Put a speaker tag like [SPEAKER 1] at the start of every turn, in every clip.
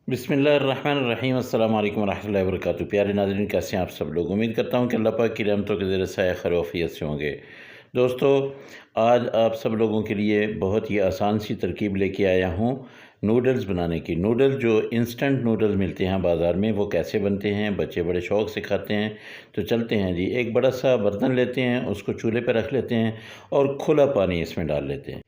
[SPEAKER 1] बिस्मिल्लाहिर्रहमानिर्रहीम अस्सलाम वालेकुम रहमतुल्लाहि व बरकातुहू। प्यारे नाज़रीन, कैसे हैं आप सब लोग। उम्मीद करता हूँ कि अल्लाह पाक की रहमतों के ज़रिए साया खैर वफ़ियत से होंगे। दोस्तों, आज आप सब लोगों के लिए बहुत ही आसान सी तरकीब लेके आया हूँ नूडल्स बनाने की। नूडल्स जो इंस्टेंट नूडल्स मिलते हैं बाज़ार में, वो कैसे बनते हैं, बच्चे बड़े शौक़ से खाते हैं। तो चलते हैं जी, एक बड़ा सा बर्तन लेते हैं, उसको चूल्हे पर रख लेते हैं और खुला पानी इसमें डाल लेते हैं।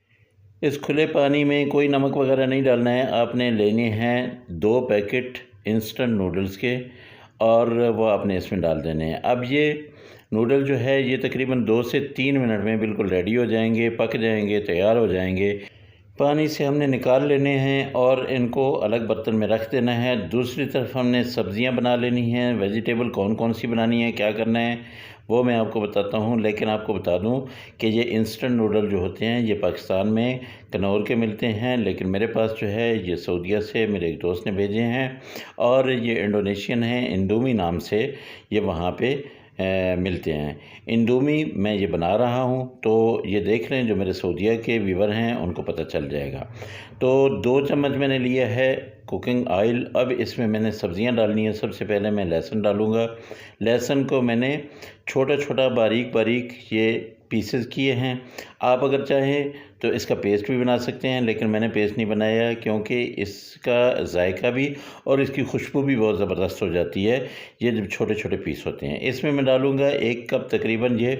[SPEAKER 1] इस खुले पानी में कोई नमक वगैरह नहीं डालना है। आपने लेने हैं 2 पैकेट इंस्टेंट नूडल्स के और वो आपने इसमें डाल देने हैं। अब ये नूडल जो है ये तकरीबन 2 से 3 मिनट में बिल्कुल रेडी हो जाएंगे, पक जाएंगे, तैयार हो जाएंगे। पानी से हमने निकाल लेने हैं और इनको अलग बर्तन में रख देना है। दूसरी तरफ हमने सब्ज़ियां बना लेनी हैं। वेजिटेबल कौन कौन सी बनानी है, क्या करना है, वो मैं आपको बताता हूँ। लेकिन आपको बता दूँ कि ये इंस्टेंट नूडल जो होते हैं ये पाकिस्तान में कनौर के मिलते हैं, लेकिन मेरे पास जो है ये सऊदीया से मेरे एक दोस्त ने भेजे हैं और ये इंडोनेशियन हैं, इंडोमी नाम से ये वहाँ पे मिलते हैं। इंडोमी मैं ये बना रहा हूँ, तो ये देख लें, जो मेरे सऊदीया के व्यूवर हैं उनको पता चल जाएगा। तो 2 चम्मच मैंने लिया है कुकिंग ऑयल। अब इसमें मैंने सब्ज़ियाँ डालनी है। सबसे पहले मैं लहसुन डालूँगा। लहसुन को मैंने छोटा छोटा बारीक बारीक ये पीसेस किए हैं। आप अगर चाहें तो इसका पेस्ट भी बना सकते हैं, लेकिन मैंने पेस्ट नहीं बनाया क्योंकि इसका जायका भी और इसकी खुशबू भी बहुत ज़बरदस्त हो जाती है ये जब छोटे छोटे पीस होते हैं। इसमें मैं डालूँगा 1 कप तकरीबन ये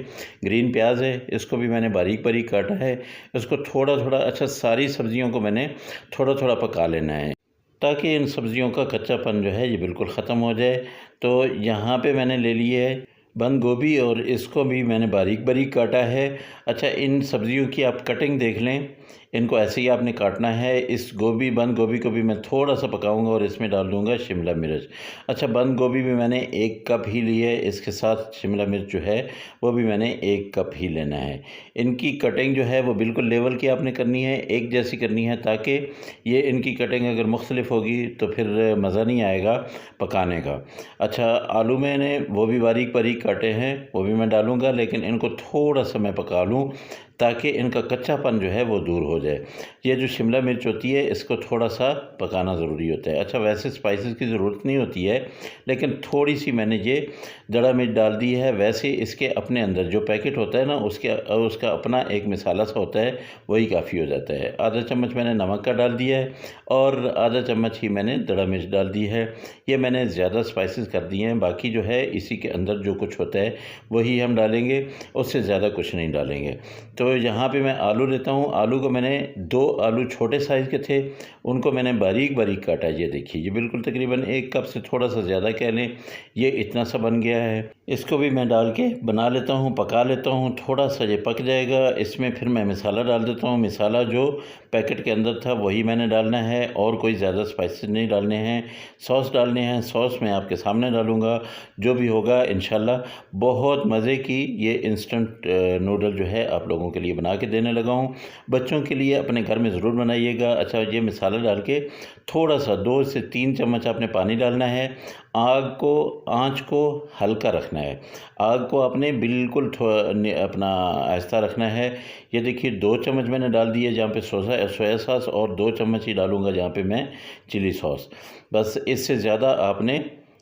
[SPEAKER 1] ग्रीन प्याज है। इसको भी मैंने बारीक बारीक काटा है। इसको थोड़ा थोड़ा सारी सब्ज़ियों को मैंने थोड़ा थोड़ा पका लेना है ताकि इन सब्ज़ियों का कच्चापन जो है ये बिल्कुल ख़त्म हो जाए। तो यहाँ पे मैंने ले लिए है बंद गोभी और इसको भी मैंने बारीक बारीक काटा है। अच्छा, इन सब्ज़ियों की आप कटिंग देख लें, इनको ऐसे ही आपने काटना है। इस बंद गोभी को भी मैं थोड़ा सा पकाऊंगा और इसमें डाल दूंगा शिमला मिर्च। अच्छा, बंद गोभी भी मैंने 1 कप ही ली है। इसके साथ शिमला मिर्च जो है वो भी मैंने 1 कप ही लेना है। इनकी कटिंग जो है वो बिल्कुल लेवल की आपने करनी है, एक जैसी करनी है, ताकि ये इनकी कटिंग अगर मुख्तलिफ होगी तो फिर मज़ा नहीं आएगा पकाने का। अच्छा, आलू मैंने वो भी बारीक बारीक काटे हैं, वो भी मैं डालूंगा, लेकिन इनको थोड़ा सा मैं पका लूँ ताकि इनका कच्चापन जो है वो दूर हो जाए। ये जो शिमला मिर्च होती है इसको थोड़ा सा पकाना ज़रूरी होता है। अच्छा, वैसे स्पाइसेस की ज़रूरत नहीं होती है, लेकिन थोड़ी सी मैंने ये दड़ा मिर्च डाल दी है। वैसे इसके अपने अंदर जो पैकेट होता है ना, उसका अपना एक मसाला सा होता है, वही काफ़ी हो जाता है। आधा चम्मच मैंने नमक का डाल दिया है और आधा चम्मच ही मैंने दड़ा मिर्च डाल दी है। ये मैंने ज़्यादा स्पाइसेस कर दिए हैं। बाकी जो है इसी के अंदर जो कुछ होता है वही हम डालेंगे, उससे ज़्यादा कुछ नहीं डालेंगे। तो यहाँ पे मैं आलू लेता हूँ। आलू को मैंने 2 आलू छोटे साइज़ के थे, उनको मैंने बारीक बारीक काटा। ये देखिए, ये बिल्कुल तकरीबन 1 कप से थोड़ा सा ज़्यादा कह लें, ये इतना सा बन गया है। इसको भी मैं डाल के बना लेता हूँ, पका लेता हूँ। थोड़ा सा ये पक जाएगा, इसमें फिर मैं मसाला डाल देता हूँ। मसाला जो पैकेट के अंदर था वही मैंने डालना है और कोई ज़्यादा स्पाइसेस नहीं डालने हैं। सॉस डालने हैं, सॉस मैं आपके सामने डालूँगा। जो भी होगा इंशाल्लाह बहुत मज़े की ये इंस्टेंट नूडल जो है आप लोगों के लिए बना के देने लगा हूँ। बच्चों के लिए अपने घर में ज़रूर बनाइएगा। अच्छा, ये मसाला डाल के थोड़ा सा 2 से 3 चम्मच आपने पानी डालना है। आँच को हल्का रखना है। आग को आपने बिल्कुल अपना आहिस्ता रखना है। ये देखिए, 2 चम्मच मैंने डाल दिए जहाँ पे सोया सॉस और 2 चम्मच ही डालूँगा जहाँ पे मैं चिली सॉस। बस इससे ज़्यादा आपने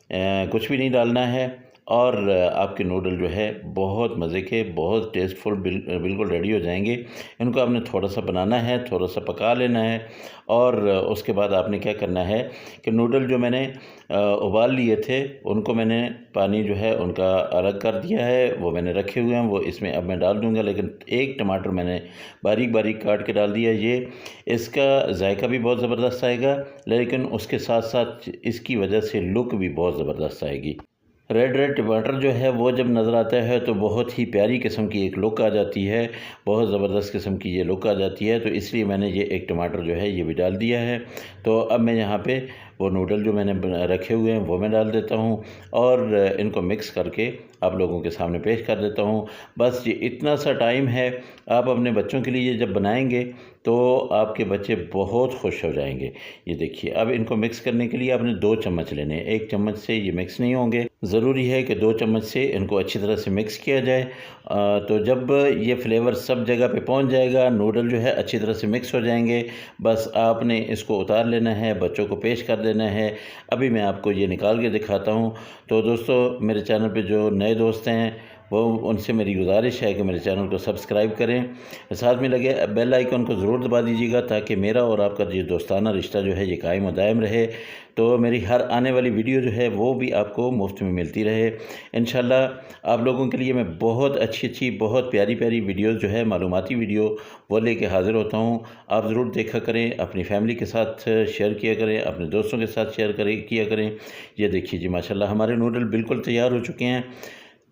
[SPEAKER 1] कुछ भी नहीं डालना है और आपके नूडल जो है बहुत मज़े के, बहुत टेस्टफुल बिल्कुल रेडी हो जाएंगे। इनको आपने थोड़ा सा बनाना है, थोड़ा सा पका लेना है और उसके बाद आपने क्या करना है कि नूडल जो मैंने उबाल लिए थे उनको मैंने पानी जो है उनका अलग कर दिया है, वो मैंने रखे हुए हैं, वो इसमें अब मैं डाल दूँगा। लेकिन 1 टमाटर मैंने बारीक बारीक काट के डाल दिया। ये इसका जायका भी बहुत ज़बरदस्त आएगा, लेकिन उसके साथ साथ इसकी वजह से लुक भी बहुत ज़बरदस्त आएगी। रेड टमाटर जो है वो जब नज़र आता है तो बहुत ही प्यारी किस्म की एक लुक आ जाती है, बहुत ज़बरदस्त किस्म की ये लुक आ जाती है। तो इसलिए मैंने ये 1 टमाटर जो है ये भी डाल दिया है। तो अब मैं यहाँ पे वो नूडल जो मैंने रखे हुए हैं वो मैं डाल देता हूँ और इनको मिक्स करके आप लोगों के सामने पेश कर देता हूँ। बस ये इतना सा टाइम है। आप अपने बच्चों के लिए जब बनाएंगे तो आपके बच्चे बहुत खुश हो जाएंगे। ये देखिए, अब इनको मिक्स करने के लिए आपने 2 चम्मच लेने हैं, 1 चम्मच से ये मिक्स नहीं होंगे। ज़रूरी है कि 2 चम्मच से इनको अच्छी तरह से मिक्स किया जाए। तो जब ये फ्लेवर सब जगह पे पहुंच जाएगा, नूडल जो है अच्छी तरह से मिक्स हो जाएंगे, बस आपने इसको उतार लेना है, बच्चों को पेश कर देना है। अभी मैं आपको ये निकाल के दिखाता हूँ। तो दोस्तों, मेरे चैनल पे जो नए दोस्त हैं वो उनसे मेरी गुजारिश है कि मेरे चैनल को सब्सक्राइब करें, साथ में लगे बेल आइकन को ज़रूर दबा दीजिएगा ताकि मेरा और आपका जो दोस्ताना रिश्ता जो है ये कायम व दायम रहे। तो मेरी हर आने वाली वीडियो जो है वो भी आपको मुफ्त में मिलती रहे। इंशाल्लाह आप लोगों के लिए मैं बहुत अच्छी बहुत प्यारी वीडियोज़ जो है मालूमाती वीडियो वो लेके हाज़िर होता हूँ। आप ज़रूर देखा करें, अपनी फैमिली के साथ शेयर किया करें, अपने दोस्तों के साथ शेयर किया करें। ये देखिए जी, माशाल्लाह हमारे नूडल बिल्कुल तैयार हो चुके हैं।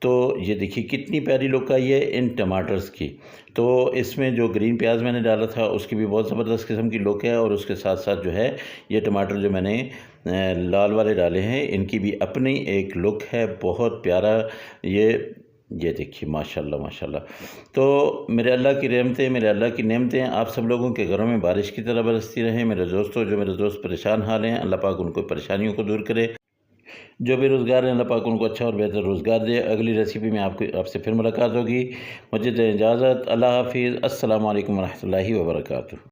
[SPEAKER 1] तो ये देखिए कितनी प्यारी लुक आई है इन टमाटर्स की। तो इसमें जो ग्रीन प्याज मैंने डाला था उसकी भी बहुत ज़बरदस्त किस्म की लुक है, और उसके साथ साथ जो है ये टमाटर जो मैंने लाल वाले डाले हैं इनकी भी अपनी एक लुक है, बहुत प्यारा। ये देखिए माशाल्लाह माशाल्लाह। तो मेरे अल्लाह की रहमतें, मेरे अल्लाह की नेमतें आप सब लोगों के घरों में बारिश की तरह बरसती रहें। मेरे दोस्तों, जो मेरे दोस्त परेशान हाल हैं, अल्लाह पाक उनको परेशानियों को दूर करे। जो बेरोज़गार हैं, अल्लाह पाक उनको अच्छा और बेहतर रोज़गार दे। अगली रेसिपी में आपसे फिर मुलाकात होगी। मुझे दें इजाज़त। अल्लाह हाफ़िज़। अस्सलामु अलैकुम व रहमतुल्लाहि व बरकातुहू।